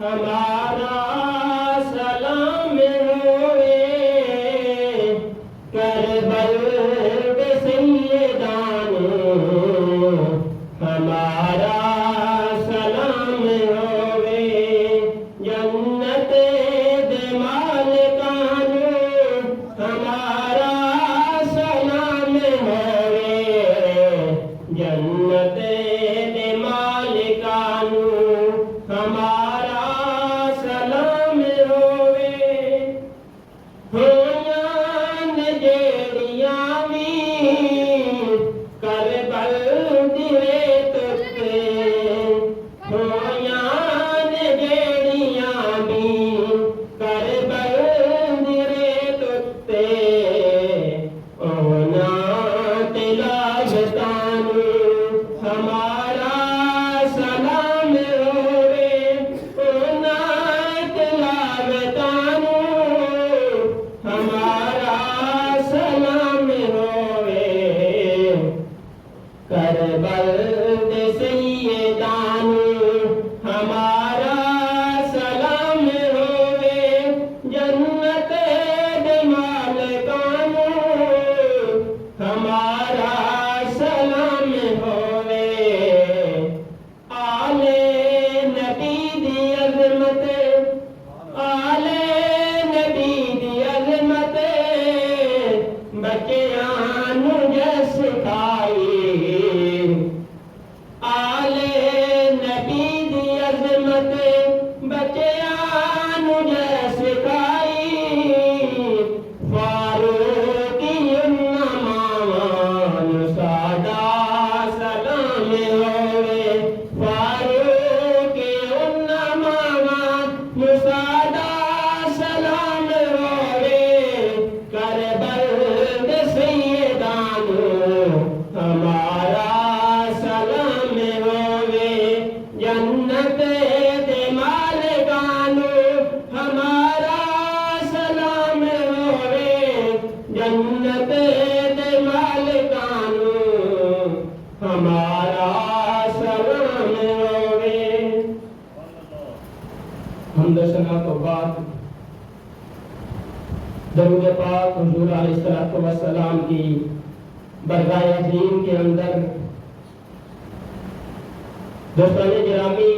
ہمارا سلام ہوئے کربل کے سیدان ہمارا سلام ہوئے جنت دے مالکان ہمارا سلام ہوئے جنت دے مالکان ہمارا سلام ہوئے ہویاں جیڑیاں بھی کربل دیوے تتے ہویاں جیڑیاں بھی کربل دیوے تتے اونا تلاوتان ہمارا سلام ہوئے اونا تلاوتان ہمارا سلام ہوئے کربل دے سیدان ہمارا سلام ہوئے جنت دے مالکان ہمارا سلام ہوئے آل نبی دی عظمت آل نبی دی عظمت بچیاں نو جس کھائی آل نبی دی عظمت بچیاں نو جس کھائی فاروقی مامان ساڈا سلام ہوئے فاروقی مامان ساڈا سلام ہوئے کربل دے سیدان ہمارا سلام ہوئے جنت دے مالکان ہمارا سلام ہوئے جنت دے مالکان ہمارا سلام ہوئے حمد و ثنا تو بعد درود پاک حضور علیہ السلام کی برگاہ عظیم کے اندر دوستان گرامی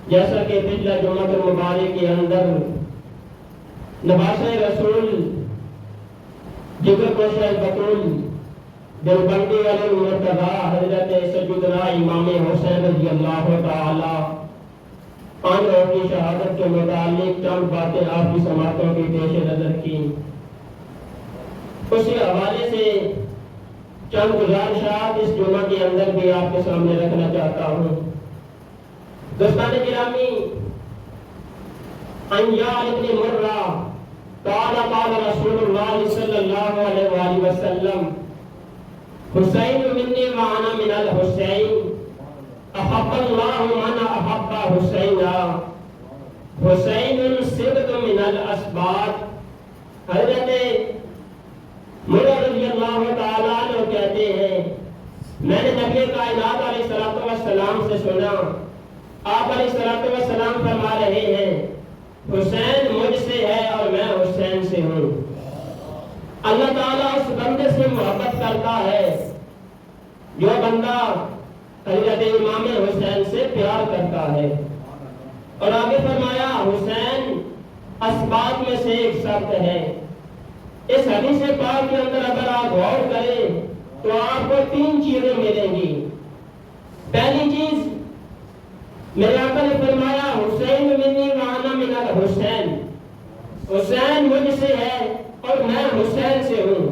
جیسا کہ پچھلا جمعہ المبارک کے اندر نباش رسول جگر کوشہ بطول دیوبندی علی مرتضی حضرت سیدنا امام حسین رضی اللہ تعالی عنہ کی شہادت کے متعلق چند باتیں آپ کی سماعتوں کی پیش نظر کی اسی حوالے سے چند گزارشات اس جمعہ کے اندر بھی آپ کے سامنے رکھنا چاہتا ہوں دوستان گرامی انجال ابن مرہ قال قال رسول اللہ صلی اللہ علیہ وآلہ وسلم حسین منی وانا من الحسین احب اللہ من احب حسینا حسین سبت من الاسباط حضرت مرہ رضی اللہ تعالیٰ عنہ کہتے ہیں میں نے نبی کائنات علیہ السلام سے سنا آپ علیہ السلام فرما رہے ہیں حسین مجھ سے ہے اور میں حسین سے ہوں اللہ تعالیٰ اس بندے سے محبت کرتا ہے جو بندہ حضرت امام حسین سے پیار کرتا ہے اور آگے فرمایا حسین اسباط میں سے ایک شخص ہے اس حدیث پاک کے اندر اگر آپ غور کریں تو آپ کو تین چیزیں ملیں گی پہلی چیز میرے آقا نے فرمایا حسین منی وانا من الحسین حسین مجھ سے ہے اور میں حسین سے ہوں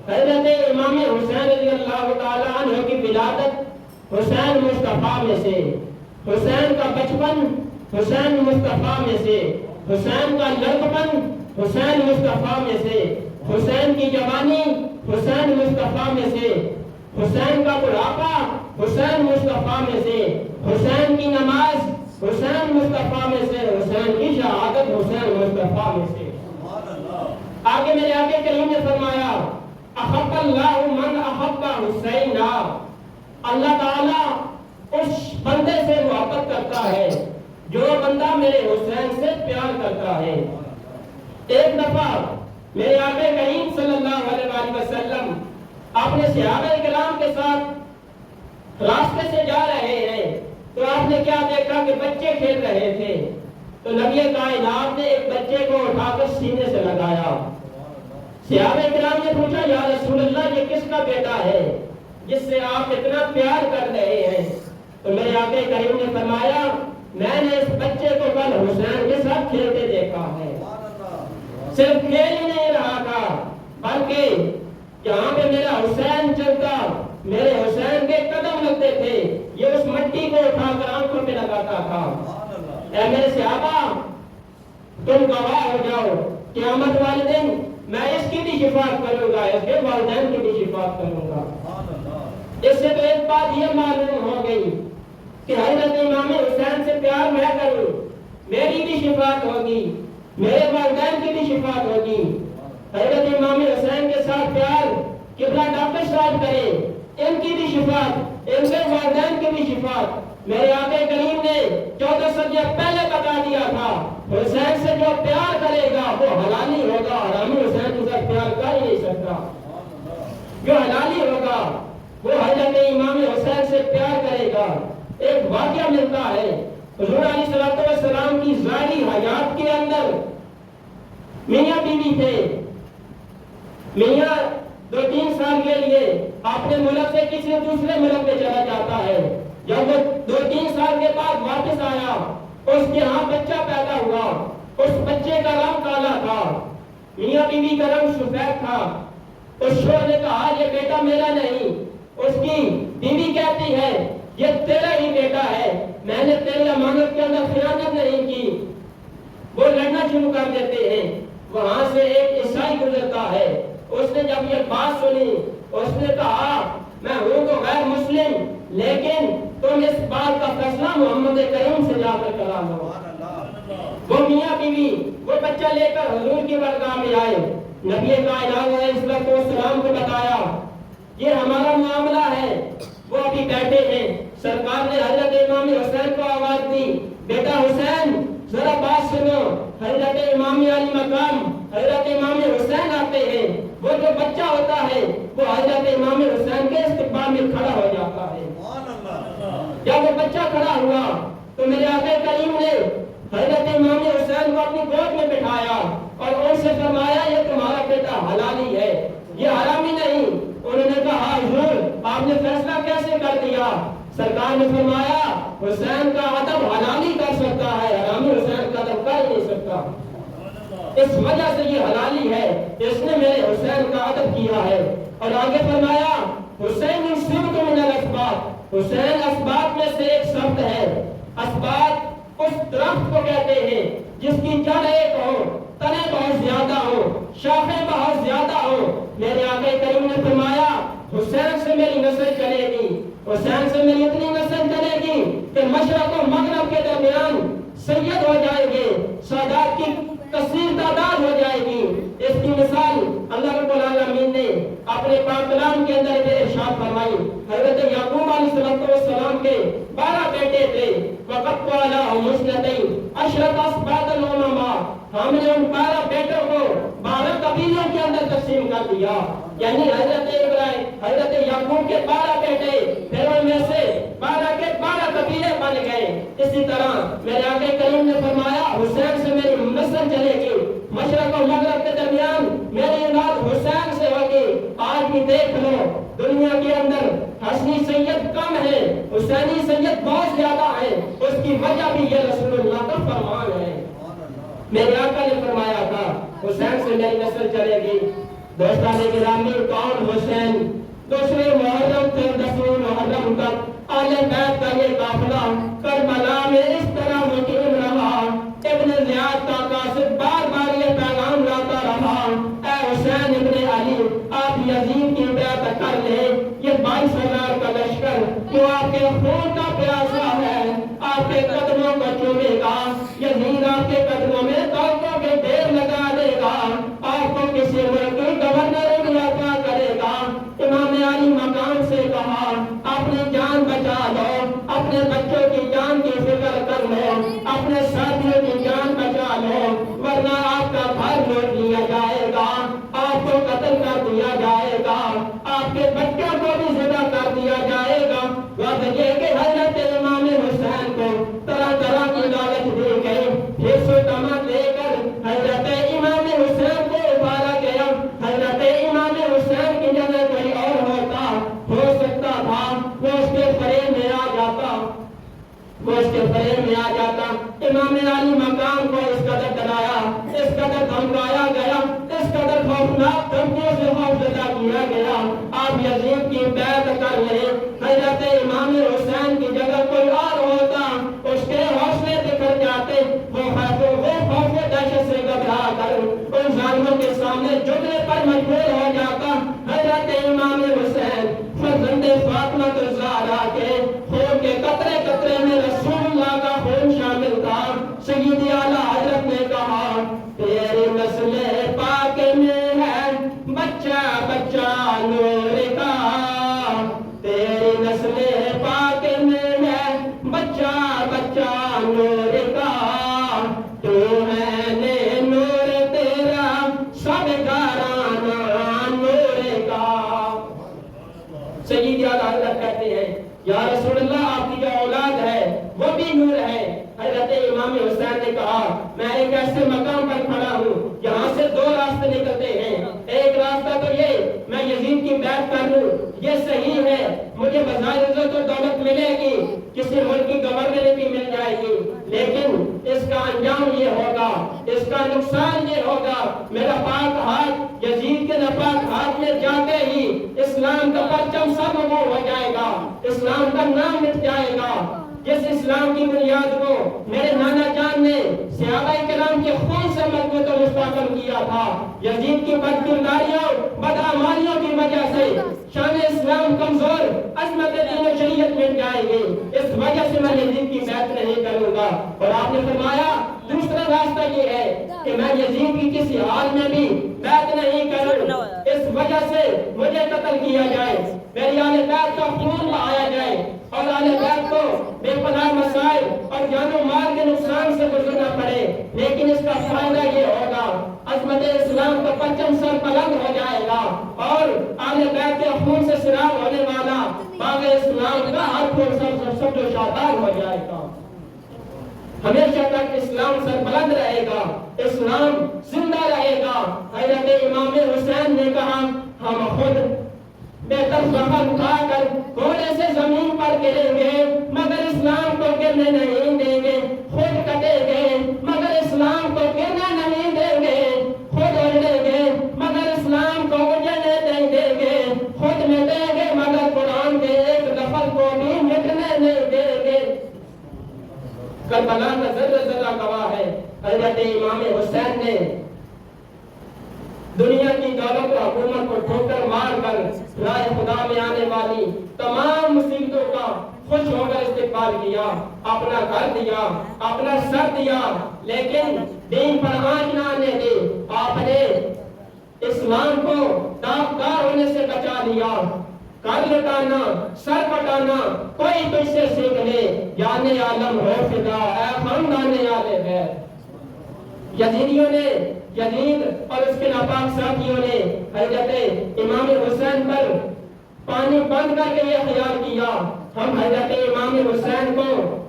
حضرت امام حسین رضی اللہ تعالیٰ عنہ کی ولادت حسین مصطفیٰ میں سے حسین کا بچپن حسین مصطفیٰ میں سے حسین کا لڑکپن حسین مصطفیٰ میں سے حسین کی جوانی حسین مصطفیٰ میں سے حسین کا بڑھاپا حسین مصطفیٰ میں سے حسین کی نماز حسین مصطفیٰ میں سے حسین کی شہادت حسین مصطفیٰ میں سے آگے میرے آگے کریم نے فرمایا احب اللہ من احب حسین اللہ تعالیٰ اس بندے سے محبت کرتا ہے جو بندہ میرے حسین سے پیار کرتا ہے۔ ایک دفعہ میرے آقا کریم صلی اللہ علیہ وآلہ وسلم اپنے صحابہ کرام کے ساتھ راستے سے جا رہے ہیں تو آپ نے کیا دیکھا کہ بچے کھیل رہے تھے، تو نبی کائنات نے ایک بچے کو اٹھا کر سینے سے لگایا۔ صحابہ کرام نے پوچھا یا رسول اللہ یہ کس کا بیٹا ہے جس سے آپ اتنا پیار کر رہے ہیں؟ تو میرے آقا کریم نے فرمایا میں نے اس بچے کو کل حسین کے ساتھ کھیلتے دیکھا ہے۔ صرف کھیل ہی نہیں رہا تھا بلکہ جہاں پہ میرا حسین چلتا میرے حسین کے قدم لگتے تھے، یہ اس مٹی کو اٹھا کر آنکھوں پہ لگاتا تھا۔ اے میرے صحابہ تم گواہ ہو جاؤ، قیامت والے دن میں اس کی بھی شفاعت کروں گا، اس کے والدین کی بھی شفاعت کروں گا۔ اس سے تو ایک بات یہ معلوم ہو گئی کہ حضرت امام حسین سے پیار میں کروں، میری بھی شفاعت ہوگی، میرے والدین کی بھی شفاعت ہوگی۔ حضرت امام حسین کے ساتھ پیار قبلہ ڈاکٹر صاحب کرے، ان کی بھی شفاعت، ان کے والدین کی بھی شفاعت۔ میرے آقا کریم نے 14 صدیاں پہلے بتا دیا تھا حسین سے جو پیار کرے گا وہ حلالی ہوگا، حرامی حسین کے ساتھ پیار کر ہی نہیں سکتا۔ جو حلالی ہوگا وہ حضرت امام حسین سے پیار کرے گا۔ ایک واقعہ ملتا ہے حضور علیہ السلام کی ظاہری حیات کے اندر میاں بیوی تھے۔ میاں 2-3 سال کے لیے اپنے ملک سے کسی دوسرے ملک میں چلا جاتا ہے، جب وہ 2-3 سال کے بعد واپس آیا اس کے ہاں بچہ پیدا ہوا، اس بچے کا رنگ کالا تھا، میاں بیوی کا رنگ سفید تھا۔ اس شوہر نے کہا یہ بیٹا میرا نہیں، اس کی بیوی کہتی ہے یہ تیرا ہی بیٹا ہے، میں نے تیری امانت کے اندر خیانت نہیں کی۔ وہ لڑنا شروع کر دیتے ہیں۔ وہاں سے ایک عیسائی گزرتا ہے، اس نے جب یہ بات سنی اس نے کہا میں ہوں تو غیر مسلم لیکن تم اس بات کا فیصلہ محمد کریم سے جا کر کرا لو۔ وہ میاں بیوی وہ بچہ لے کر حضور کی بارگاہ میں آئے، نبی کائنات علیہ السلام کو بتایا یہ ہمارا معاملہ ہے۔ وہ ابھی بیٹھے ہیں، سرکار نے حضرت امام حسین کو آواز دی بیٹا حسین ذرا بات سنو۔ حضرت امام علی مقام حضرت امام حسین آتے ہیں، وہ جو بچہ ہوتا ہے وہ حضرت امام حسین کے استقبال میں کھڑا ہو جاتا ہے۔ جب وہ بچہ کھڑا ہوا تو میرے آقا کریم نے حضرت امام حسین کو اپنی گود میں بٹھایا اور ان سے فرمایا یہ تمہارا بیٹا حلالی ہے، یہ حرامی نہیں۔ انہوں نے کہا حضور آپ نے فیصلہ کیسے کر دیا؟ سرکار نے فرمایا حسین کا ادب حلالی کر سکتا ہے، حرامی حسین کا ادب کر نہیں سکتا، اس وجہ سے یہ حلالی ہے، اس نے میرے حسین کا ادب کیا ہے۔ اور آگے فرمایا حسین سبت من الاسباط، حسین اسباط میں سے ایک سبت ہے۔ اسباط اس درخت کو کہتے ہیں جس کی جڑ ایک ہو، تنے بہت زیادہ ہو، شاخیں بہت زیادہ ہو۔ میرے آقا کریم نے فرمایا حسین سے میری نسل چلے گی، حسین سے میری اتنی نسل چلے گی کہ مشرق و مغرب کے درمیان سید ہو جائے گے، سادات کی کثیر تعداد ہو جائے گی۔ اس کی مثال اللہ رب العالمین نے اپنے پاک کلام کے اندر یہ ارشاد فرمائی۔ حضرت یعقوب علیہ السلام کے 12 بیٹے تھے، وَقَدْ قَالَهُمْ اثْنَتَيْنِ عَشْرَةَ أَسْبَاطًا أُمَمًا، ہم نے ان 12 بیٹوں کو 12 قبیلوں کے اندر تقسیم کر دیا، یعنی حضرت یعقوب کے 12 بیٹے پھر ان میں سے 12 کے 12 قبیلے بن گئے۔ اسی طرح میرے آقا کریم نے فرمایا حسین سے میری نسل چلے گی، مشرق و مغرب کے درمیان میری اولاد حسین سے ہوگی۔ آج بھی دیکھ لو دنیا کے اندر حسنی سید کم ہے، حسینی سید بہت زیادہ ہے، اس کی وجہ بھی یہ رسول اللہ کا فرمان ہے۔ میرے آقا نے فرمایا تھا حسین سے میری نسل چلے گی۔ دوستان گرامی کون حسین؟ دوسرے محرم سے 10 محرم تک اہل بیت کا یہ قافلہ کربلا میں اس طرح مقیم رہا۔ ابن زیاد کا قاصد بار بار یہ پیغام لاتا رہا اے حسین ابن علی آپ یزید کی بیعت کر لیں، یہ 22,000 کا لشکر جو آپ کے خون کا پیاسا ہے آپ کے قدموں کو چومے گا، یزید آپ کے قدموں میں توپوں کے ڈھیر لگا دے گا، آپ کو کسی ملک کی گورنر عطا کرے گا۔ امام علی مقام سے کہا اپنی جان بچا لو، اپنے بچوں کی جان کی فکر کر لو، اپنے ساتھ کے فریم میں آ جاتا. امام علی مقام کو اس قدر ڈرایا, اس قدر دھمکایا گیا, اس قدر خوفناک دھمکیوں سے خوفزدہ کیا گیا. آپ یزید کی بیعت کر لیں. حضرت امام حسین کی جگہ کوئی اور ہوتا, اس کے حوصلے بکھر جاتے. وہ خوف و دہشت سے گھبرا کر ان ظالموں کے سامنے جھکنے پر مجبور ہو جاتا. حضرت امام حسین فرزند فاطمہ الزہرا کے خون کے قطرے قطرے میں رسول اللہ کا خون شامل تھا. سیدی اعلیٰ حضرت نے کہا تیری نسل پاک میں ہے بچہ بچہ نور کا, تیری نسل پاک میں ہے بچہ بچہ نور کا, تو ہے نے نور تیرا سب گھرانہ نور کا. سیدی اعلیٰ حضرت کہتے ہیں یا رسول اللہ آپ کی جو اولاد ہے وہ بھی نور ہے. حضرت امام حسین نے کہا میں ایک ایسے مقام پر کھڑا ہوں یہاں سے دو راستے نکلتے ہیں. ایک راستہ تو یہ میں یزید کی بیعت کر لوں, یہ صحیح ہے, مجھے بظاہر عزت و دولت ملے گی, کسی ملک کی گورنر بھی مل جائے گی, لیکن اس کا انجام یہ ہوگا, اس کا نقصان یہ ہوگا, میرا پاک ہاتھ یزید کے ناپاک ہاتھ میں جاتے ہی اسلام کا پرچم سب وہ ہو جائے گا, اسلام کا نام مٹ جائے گا. جس اسلام کی بنیاد کو میرے نانا جان نے صحابہ کرام کے خون سے مضبوط و مستحکم کیا تھا, یزید کی بدکرداریوں بدعمالیوں کی وجہ سے شان اسلام کمزور, عظمت دین و شریعت مٹ جائے گی. اس وجہ سے میں یزید کی بیعت نہیں کروں گا. اور آپ نے فرمایا دوسرا راستہ یہ ہے کہ میں یزید کی کسی حال میں بھی بیعت نہیں کروں, اس وجہ سے مجھے قتل کیا جائے, میری اہل بیت کا خون بہایا جائے اور اہل بیت کو بے پناہ مسائل اور جان و مال کے نقصان سے گزرنا پڑے, لیکن اس کا فائدہ یہ ہوگا عظمت اسلام کا پرچم سر بلند ہو جائے گا اور اہل بیت کے خون سے سراب ہونے والا باغ اسلام کا ہر پھول سب جو شاداب ہو جائے گا. ہمیشہ تک اسلام سر بلند رہے گا, اسلام زندہ رہے گا. حضرت امام حسین نے کہا ہم خود بہتر زخم کھا کر گھوڑے سے زمین پر گریں گے مگر اسلام کو گرنے نہیں دیں گے, خود کٹیں گے مگر اسلام کو گرنا نہیں دیں گے, خود اجڑیں گے مگر اسلام کو اجڑنے نہیں دیں گے, خود مٹیں گے مگر قرآن کے ایک لفظ کو بھی مٹنے نہیں دیں گے. کربلا کا ذرہ ذرہ گواہ ہے. حضرت امام حسین نے دنیا کی دولت و حکومت کو ٹھوکر مار کر رائے خدا میں آنے والی تمام مصیبتوں کا خوش ہو کر استقبال کیا, اپنا گھر دیا, اپنا سر دیا, لیکن دین پر آنچ نہ آنے دی. آپ نے اسلام کو داغدار ہونے سے بچا لیا. کر لٹانا, سر کٹانا کوئی تجھ سے سیکھ لے, یعنی عالم ہو فدا اے خاندان آل بیت. یزیدیوں نے یزید اور اس کے ناپاک ساتھیوں نے حضرت امام حسین پر پانی بند کر کے یہ خیال کیا ہم حضرت امام حسین کو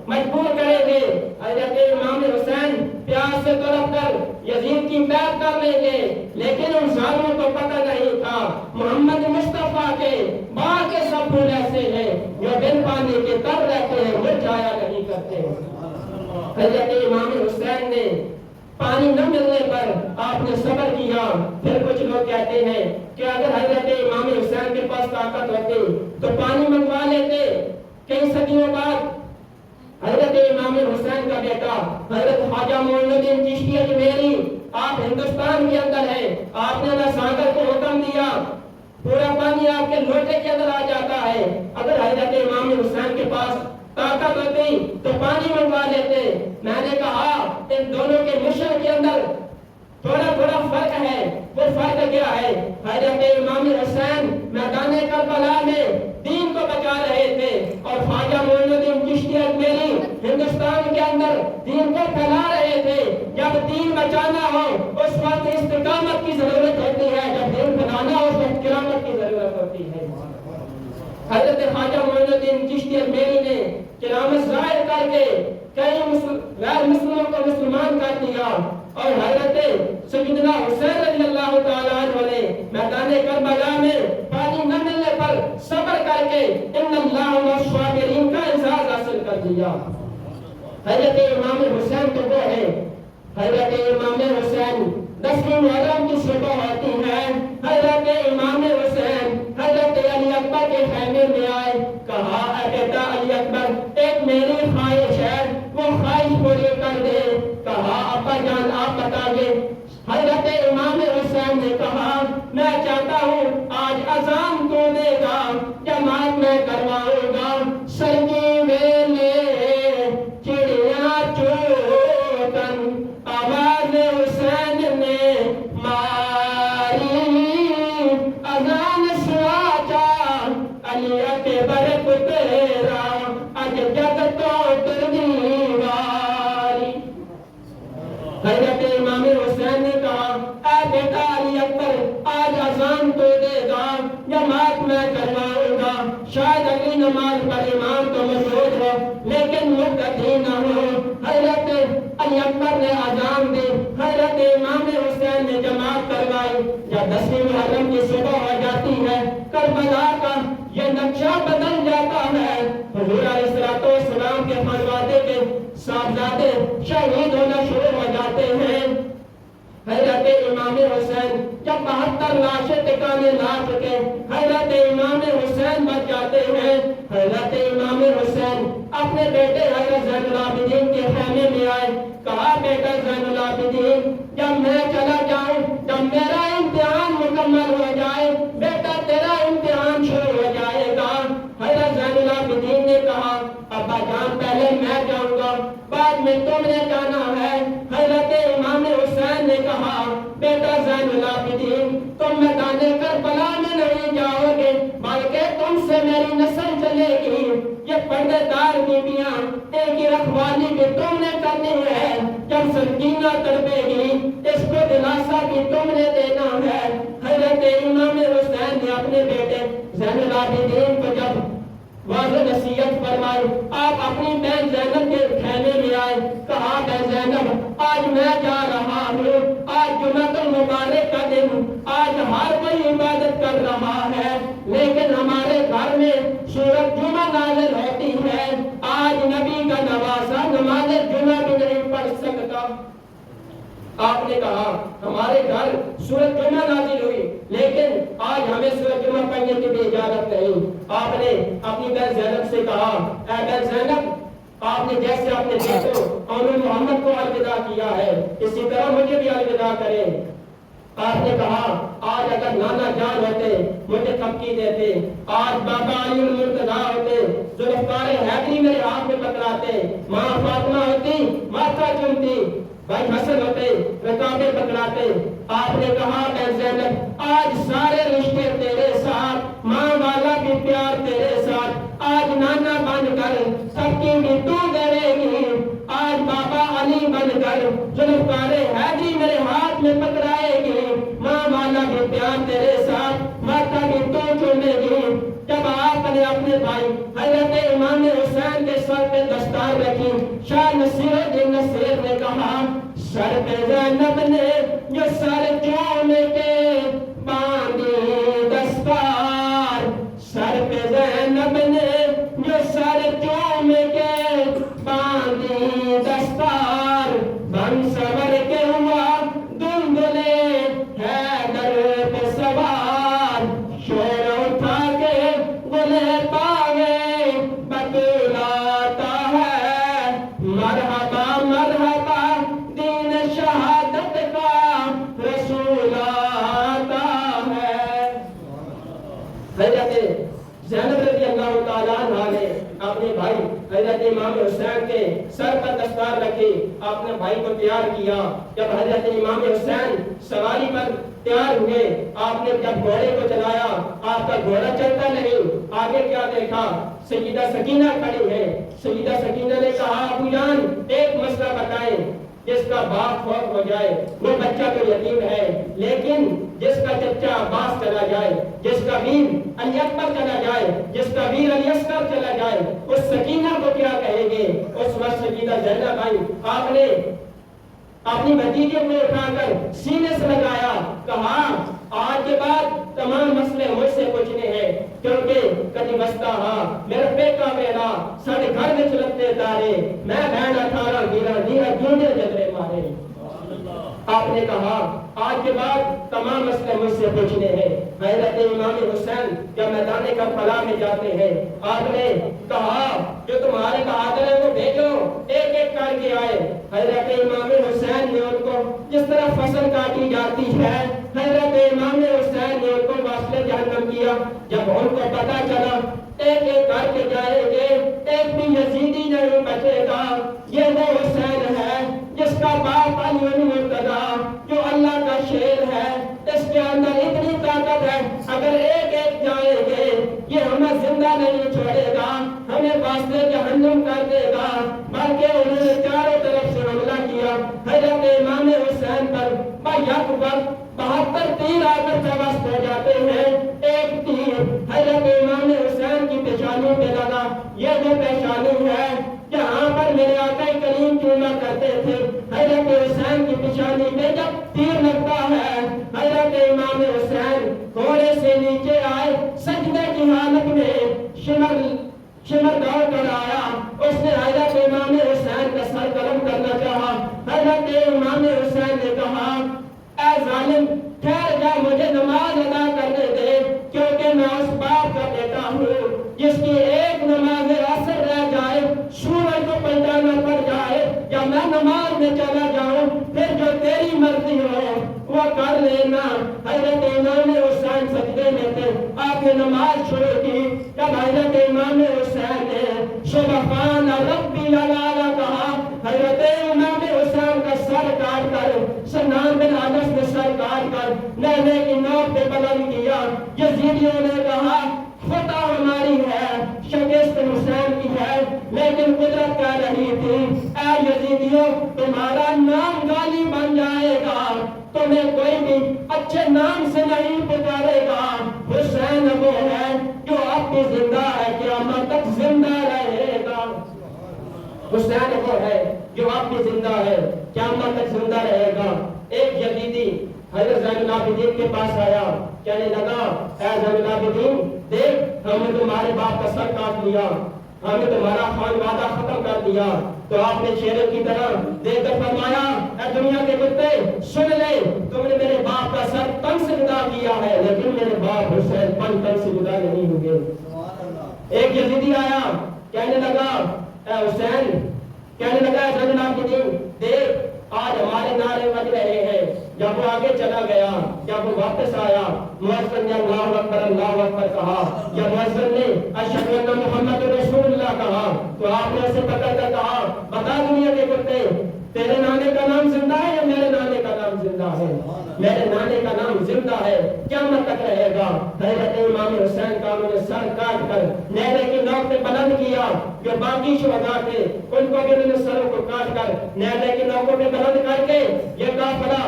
مجبور کریں گے, حضرت امام حسین پیاس سے تڑپ کر یزید کی بیعت کر لیں گے. لیکن ان ظالموں کو پتہ نہیں تھا محمد مصطفیٰ کے باغ کے سب پھول ایسے ہیں جو بن پانی کے تر رہتے ہیں, مرجھایا نہیں کرتے. حضرت امام حسین نے پانی نہ ملنے پر آپ نے صبر کیا. پھر کچھ لوگ کہتے ہیں کہ اگر حضرت امام حسین کے پاس طاقت ہوتی تو پانی منگوا لیتے. کئی صدیوں بعد حضرت امام حسین کا بیٹا حضرت خواجہ معین الدین چشتی اجمیری آپ ہندوستان کے اندر ہیں, آپ نے اللہ ساگر کو حکم دیا پورا پانی آپ کے لوٹے کے اندر آ جاتا ہے. اگر حضرت امام حسین کے پاس طاقت ہوتی تو پانی منگوا لیتے. میں نے کہا ان دونوں کے مشن کے اندر تھوڑا فرق ہے. وہ فرق کیا ہے؟ حضرت امام حسین میدان کربلا میں دین کو بچا رہے تھے اور خواجہ معین الدین چشتی اجمیری ہندوستان کے اندر دین کو پھیلا رہے تھے. جب دین بچانا ہو اس وقت استقامت کی ضرورت ہوتی ہے, جب دین پھیلانا ہو اس وقت کرامت کی ضرورت ہوتی ہے. حضرت خواجہ معین الدین چشتی اجمیری نے کرامت ظاہر کر کے کئی غیر مسلموں کو مسلمان کر دیا اور حضرت سیدنا حسین رضی اللہ تعالیٰ عنہ نے میدان کربلا میں پانی نہ ملنے پر صبر کر کے ان اللہ والصابرین کا اعزاز حاصل کر دیا. حضرت امام حسین تو وہ ہے، حضرت امام حسین 10ویں محرم کی صبح ہوتی ہے، حضرت امام حسین حضرت علی اکبر کے خیمے میں آئے، کہا اے بیٹا علی اکبر ایک میری خواہش ہے، وہ خواہش پوری کر دے۔ کہا ابا جان آپ بتائیے۔ حضرت امام حسین نے کہا میں چاہتا ہوں آج اذان تو دے گا، جماعت میں کرواؤں گا، سرگی ویلے چڑیا چوکن آواز حسین نے ماری، اذان سواچا علی اکبر پترا اج جگ تو دیواری۔ حضرت امام حسین نے کہا اے بیٹا علی اکبر آج اذان تو دے گا، جماعت میں کرواؤں گا، شاید اگلی نماز پر امام تو موجود ہو لیکن مقتدی نہ ہو۔ حضرت علی اکبر نے اذان دی، حضرت امام حسین نے جماعت کروائی۔ جب 10ویں محرم کی صبح ہو جاتی ہے، کربلا کا یہ نقشہ بدل جاتا ہے، حضور علیہ السلام کے خانوادے کے صاحبزادے شہید ہونا شروع ہو جاتے ہیں۔ حضرت امام حسین جب 72 لاشیں ٹکانے لا چکے، حضرت امام حسین بچ جاتے ہیں۔ حضرت امام حسین اپنے بیٹے حضرت زین العابدین کے خیمے میں آئے، کہا بیٹا زین العابدین جب میں چلا جاؤں، جب میرا امتحان مکمل ہو جائے، بیٹا تیرا امتحان شروع ہو جائے گا۔ حضرت زین العابدین نے کہا ابا جان پہلے میں جاؤں گا، بعد میں تم نے جانا ہے۔ حضرت امام حسین نے کہا بیٹا زین العابدین تم میدان کربلا میں نہیں جاؤ گے، بلکہ تم سے میری نسل چلے گی، یہ پردے دار بیویاں ان کی رکھوالی بھی تم نے کرنی ہے، جب سکینہ تڑپے گی اس کو دلاسا بھی تم نے دینا ہے۔ حضرت امام حسین نے اپنے بیٹے زین العابدین کو جب واضح نصیحت فرمائی، آپ اپنی بہن زینب کے خیمے میں آئے، کہا بہن زینب آج میں جا رہا ہوں، آج جمعۃ المبارک کا دن، آج ہر کوئی عبادت کر رہا ہے، لیکن ہمارے گھر میں سورۃ جمعہ نازل ہوتی ہے، آج نبی کا نواسا نماز جمعہ بھی نہیں پڑھ سکتا۔ آپ نے کہا ہمارے گھر سورۃ جمعہ نازل ہوئی لیکن آج ہمیں سورۃ جمعہ پڑھنے کی بھی اجازت نہیں۔ آپ نے اپنی بہن زینب سے کہا اے بہن زینب آپ نے جیسے اپنے بیٹوں قوم محمد کو الوداع کیا ہے اسی طرح مجھے بھی الوداع کریں۔ آپ نے کہا آج اگر نانا جان ہوتے مجھے تھپکی دیتے، آج بابا علی المرتضیٰ ہوتے ذوالفقار حیدری میرے ہاتھ میں پکڑاتے، ماں فاطمہ ہوتی ماتھا چومتی، بھائی حسن ہوتے رکابیں پکڑاتے۔ آپ نے کہا اے زینب آج سارے رشتے تیرے ساتھ، ماں والا بھی پیار تیرے ساتھ، آج نانا بن کر سب کی بھی تو کرے گی، آج بابا علی بن کر ذوالفقار حیدری میرے ہاتھ میں پکڑائے گی، ماں والا بھی پیار تیرے ساتھ، ماتھا بھی تو چومے گی۔ جب آپ نے اپنے بھائی حضرت امام حسین کے سر پہ دستار رکھی، شاہ نصیر الدین نصیر نے کہا سر پہ زینب نے جو سر چوم کے باندھی دستار، سر پہ زینب نے جو سر چوم کے باندھی دستار، بن سور کے ہوا دلدلے حیدر پہ سوار، شور اٹھا کے گلے پاوے بتلاتا ہے، مرحبا مرحبا دین شہادت کا رسول آتا ہے۔ حضرت زینب رضی اللہ تعالیٰ عنہ نے اپنے بھائی حضرت امام حسین کے سر پر دستار رکھی، آپ نے بھائی کو تیار کیا۔ جب حضرت امام حسین سواری پر تیار ہوئے، آپ نے جب گھوڑے کو چلایا، آپ کا گھوڑا چلتا نہیں، آگے کیا دیکھا سیدہ سکینہ کھڑی ہے۔ سیدہ سکینہ نے کہا ابو جان ایک مسئلہ بتائیں، جس کا باپ فوت ہو جائے وہ بچہ تو یتیم ہے، لیکن جس کا چچا عباس چلا جائے، جس کا ویر علی اکبر چلا جائے، جس کا ویر علی اصغر چلا جائے، اس سکینہ کو کیا کہیں گے؟ اس وقت سیدہ زینب آئی، آپ نے اپنی بھتیجے کو اٹھا کر سینے سے لگایا، کہا آج کے بعد تمام مسئلے مجھ سے پوچھنے ہیں، کیونکہ کدی بستا ہاں میرا پیکا میرا ساڑھے گھر میں چلتے تارے، میں بہن تھا آپ نے کہا آج کے بعد تمام مسئلے مجھ سے پوچھنے ہیں۔ حضرت امام حسین جب میدان کربلا میں جاتے ہیں آپ نے کہا جو تمہارے بہادر ہیں وہ بھیجو، ایک ایک کر کے آئے۔ حضرت امام حسین نے ان کو جس طرح فصل کاٹی جاتی ہے حضرت امام حسین نے ان کو واسطے جہنم کیا۔ جب ان کو پتا چلا ایک ایک کر کے جائیں گے ایک بھی یزیدی نہیں بچے گا، یہ وہ حسین ہے جس کا باپ علی المرتضی جو اللہ کا شیر ہے، اس کے اندر اتنی طاقت ہے اگر ایک ایک جائیں گے یہ ہمیں زندہ نہیں چھوڑے گا، ہمیں واسطے جہنم کر دے گا۔ بلکہ انہوں نے چاروں طرف سے حملہ کیا حضرت امام حسین پر، یک وقت 72 تیر آ کر فوست ہو جاتے ہیں۔ ایک تیر حضرت امام حسین کی پیشانی پہ لگا، یہ جو پیشانی ہے جہاں پر میرے آقا کریم چوما کرتے تھے، حضرت حسین کی پیشانی پہ جب تیر لگتا ہے حضرت امام حسین گھوڑے سے نیچے آئے، سجدے کی حالت میں شمر دوڑ کر آیا، اس نے حضرت امام حسین کا سر قلم کرنا چاہا۔ حضرت امام حسین نے کہا اے ظالم ٹھہر جا، مجھے نماز ادا کرنے دے، کیونکہ میں اس باپ کا بیٹا ہوں جس کی ایک نماز اثر رہ جائے، سورج کو پلٹانا پڑ جائے یا میں نماز میں چلا جاؤں، پھر جو تیری مرضی ہو وہ کر لینا۔ حضرت امام حسین سجدے میں تھے، آپ نے نماز شروع کی۔ جب حضرت امام حسین نے سبحان ربی الاعلی کہا، حضرت امام حسین کا سر کاٹ کر سنان بن انس نے سر کاٹ کر نیزے کی نوک پہ بلند کیا۔ یزیدیوں نے کہا فتح ہماری ہے، شکست حسین کی ہے، لیکن قدرت کہہ رہی تھی اے یزیدیوں تمہارا نام غالی بن جائے گا، تمہیں کوئی بھی اچھے نام سے نہیں پکارے گا۔ حسین وہ ہے جو اب بھی زندہ ہے، قیامت تک زندہ رہے گا۔ حسین وہ ہے جو اب بھی زندہ ہے، قیامت تک زندہ رہے گا۔ ایک یزیدی حضرت زین العابدین کے پاس آیا، کہنے لگا اے زین العابدین دیکھ ہم نے تمہارے باپ کا سر کاٹ لیا، ہم نے تمہارا خانوادہ ختم کر دیا۔ تو آپ نے شیروں کی طرح دیکھ کر فرمایا اے دنیا کے کتے سن لے، تم نے میرے باپ کا سر تن سے جدا کیا ہے لیکن میرے باپ حسین تن سے جدا نہیں ہوں گے۔ ایک یزیدی آیا کہنے لگا اے حسین، کہنے لگا اے زین العابدین دیکھ آج ہمارے نعرے بج رہے ہیں۔ جب وہ آگے چلا گیا، جب وہ واپس آیا، مؤذن نے اللہ اکبر کہا، جب مؤذن نے اشہد ان محمد رسول اللہ کہا تو آپ نے اسے پکڑ کر کہا بتا دنیا کے کتے تیرے نانے کا نام زندہ ہے یا میرے نانے کا نام زندہ ہے؟ میرے نانے کا نام زندہ ہے، قیامت تک رہے گا۔ حضرت امام حسین کا انہوں نے سر کاٹ کر نیزے کی نوک پہ بلند کیا۔ جو باقی شہداء تھے ان کو بھی انہوں نے سروں کو کاٹ کر نیزے کی نوکوں پہ بلند کر کے یہ قافلہ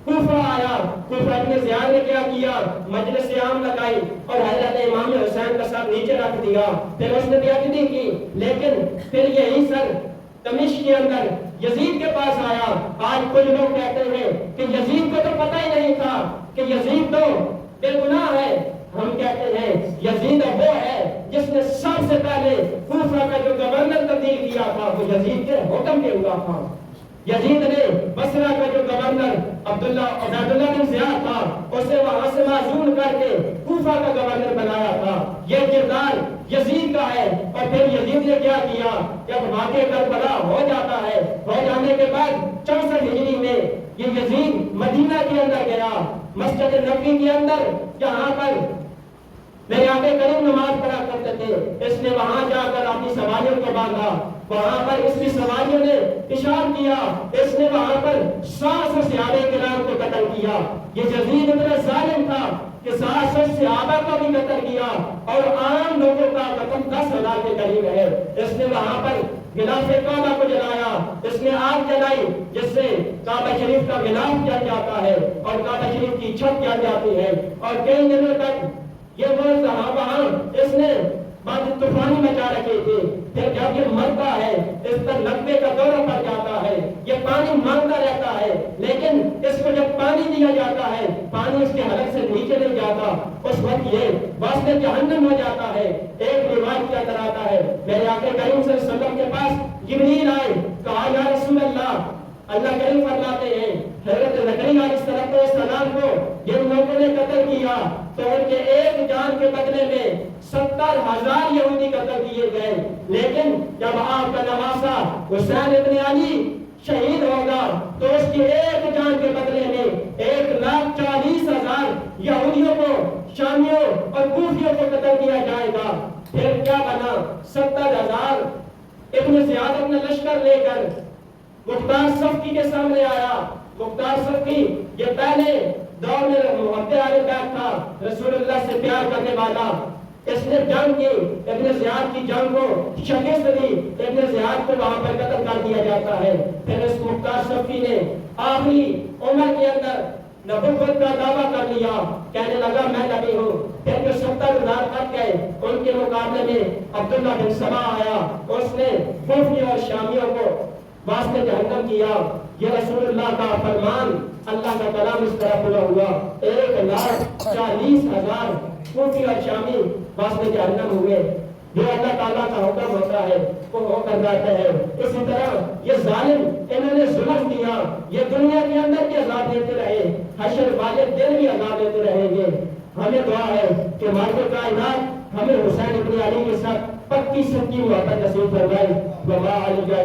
کوفہ آیا۔ کوفہ ابن زیاد نے کیا کیا؟ مجلس عام لگائی اور حضرت امام حسین کا سر نیچے رکھ دیا، پھر اس نے بیعتدی کی۔ لیکن پھر یہی سر دمشق کے اندر یزید کے پاس آیا۔ آج کچھ لوگ کہتے ہیں کہ یزید کو تو پتہ ہی نہیں تھا کہ یزید تو بے گناہ ہے۔ ہم کہتے ہیں یزید وہ ہے جس نے سب سے پہلے کوفہ کا جو گورنر تبدیل کیا تھا وہ یزید کے حکم پہ ہوا تھا۔ یزید نے بصرہ کا جو گورنر عبداللہ بن زیاد تھا اسے وہاں سے معزول کر کے کوفہ کا گورنر بنایا تھا۔ یہ کردار یزید کا ہے۔ اور پھر یزید نے کیا کیا؟ جب واقعہ کربلا ہو جاتا ہے، ہو جانے کے بعد 64 ہجری میں یہ یزید مدینہ کے اندر گیا، مسجد نبوی کے اندر جہاں پر میرے آقا کریم نماز پڑھا کرتے تھے، اس نے وہاں جا کر اپنی سواریوں کو باندھا۔ وہاں پر اس کی سواریوں نے پیشاب کیا، اس نے وہاں پر 700 صحابہ کرام کو قتل کیا۔ یہ یزید اتنا ظالم تھا کہ 700 صحابہ کو بھی قتل کیا اور عام لوگوں کا قتل 10,000 کے قریب ہے۔ اس نے وہاں پر غلاف کعبہ کو جلایا، اس نے آگ جلائی جس سے کعبہ شریف کا غلاف جل جاتا ہے اور کعبہ شریف کی چھت جل جاتی ہے۔ اور کئی دنوں تک یہ وہ وہاں اس نے بعد طوفانی مچا رکھے تھے۔ پھر جب یہ مرتا ہے اس پر لقبے کا دورہ پڑ جاتا ہے، یہ پانی مانگتا رہتا ہے، لیکن اس کو جب پانی دیا جاتا ہے پانی اس کے حلق سے نیچے نہیں جاتا، اس وقت یہ واسطے جہنم ہو جاتا ہے۔ ایک روایت کیا کراتا ہے میرے آقا کریم صلی اللہ علیہ وسلم کے پاس جبریل آئے، کہا یا رسول اللہ، اللہ کریم فرماتے ہیں حضرت 1000 یہودی قتل کیے گئے، لیکن جب آپ کا نواسا حسین ابن علی شہید ہوگا تو اس کی ایک جان کے بدلے میں 1,40,000 یہودیوں کو، شامیوں اور کوفیوں کو قتل کیا جائے گا۔ پھر کیا بنا؟ 70,000 ابن زیاد اپنا لشکر لے کر مختار صفی کے سامنے آیا۔ مختار صفی یہ پہلے دور میں محبت علی بیت تھا، رسول اللہ سے پیار کرنے والا۔ اس نے جنگ کی، ابن زیاد کی جنگ کو شکست دی، ابن زیاد کو وہاں پر قتل کر دیا جاتا ہے۔ پھر اس مختار صفی نے آخری عمر کے اندر نبوت کا دعویٰ کر لیا، کہنے لگا میں نبی ہوں۔ پھر جو 70,000 پھٹ گئے، ان کے مقابلے میں عبداللہ بن سبا آیا، اس نے کوفیوں اور شامیوں کو واسطے جہنم کیا۔ یہ رسول اللہ کا فرمان، اللہ کا کلام اس طرح پورا ہوا، 1,40,000 کوفی اور شامی واسطے جہنم ہوئے۔ جو اللہ تعالیٰ کا حکم ہوتا ہے وہ ہو کر جاتا ہے۔ اسی طرح یہ ظالم، انہوں نے ظلم کیا، یہ دنیا کے اندر بھی عذاب دیتے رہے، حشر والے دن بھی عذاب دیتے رہیں گے۔ ہمیں دعا ہے کہ مالک کائنات ہمیں حسین ابن علی کے ساتھ پکی سچی محبت نصیب فرمائے۔ وما علیہ